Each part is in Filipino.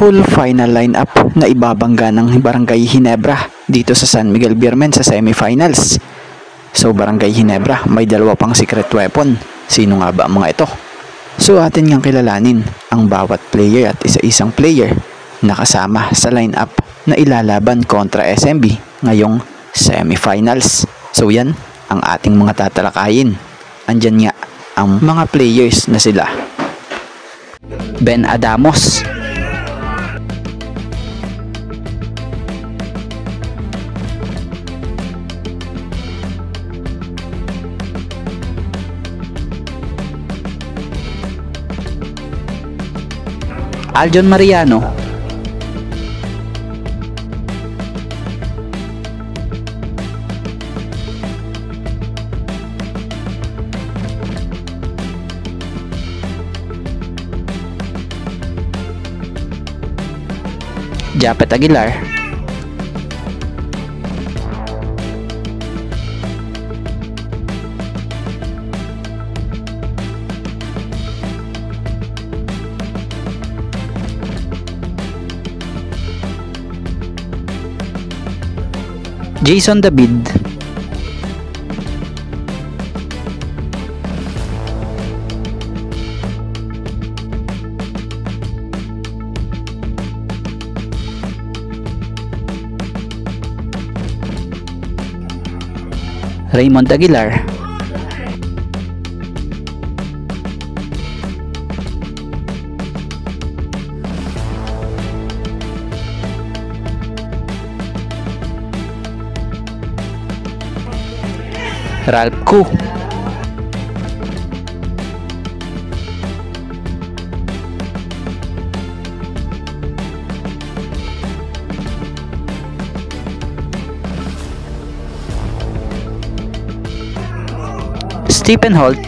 full final lineup na ibabangga ng Barangay Ginebra dito sa San Miguel Beermen sa semifinals. So Barangay Ginebra may dalawa pang secret weapon. Sino nga ba ang mga ito? So atin ngang kilalanin ang bawat player at isa-isang player na kasama sa lineup na ilalaban kontra SMB ngayong semifinals. So yan ang ating mga tatalakayin. Andyan nga ang mga players na sila: Ben Adamos, Aljon Mariano, Japet Aguilar, Jason David, Raymond Aguilar, Ralph Koo, Stephen Holt,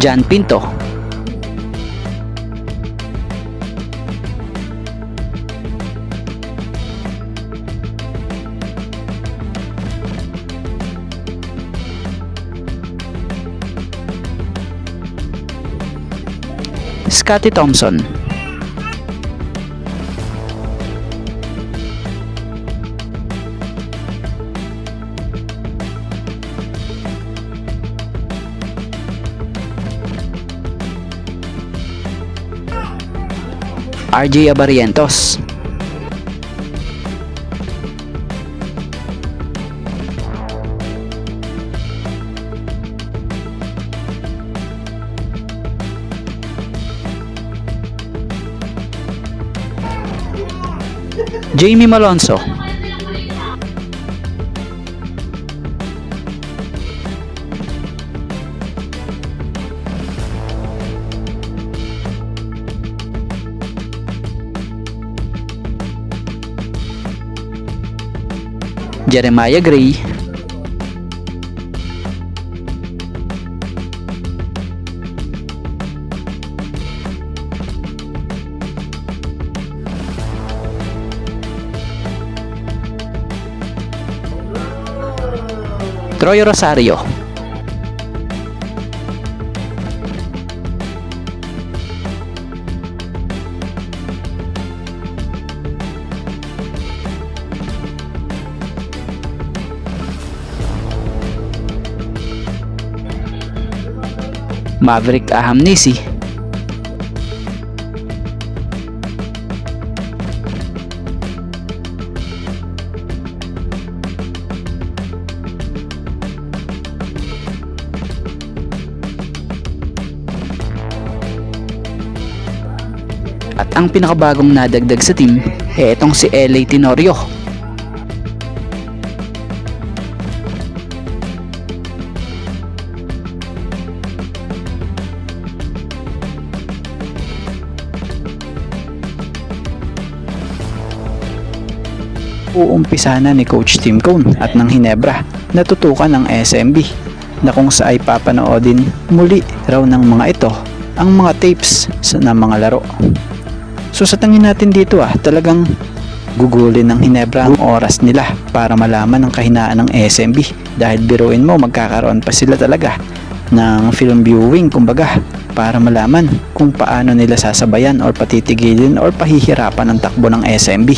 Jan Pinto, Scotty Thompson, RJ Abarientos, Jamie Malonzo, Jeremiah Gray, Troy Rosario, Maverick Ahamnisi, at ang pinakabagong nadagdag sa team ay itong si LA Tenorio. Uumpisa na ni Coach Tim Cone at ng Ginebra na tutukan ng SMB na kung sa ay papanoodin muli raw ng mga ito ang mga tapes ng mga laro. So sa tingin natin dito talagang gugulin ng Hinebra ang oras nila para malaman ang kahinaan ng SMB, dahil biruin mo magkakaroon pa sila talaga ng film viewing kumbaga para malaman kung paano nila sasabayan or patitigilin or pahihirapan ang takbo ng SMB.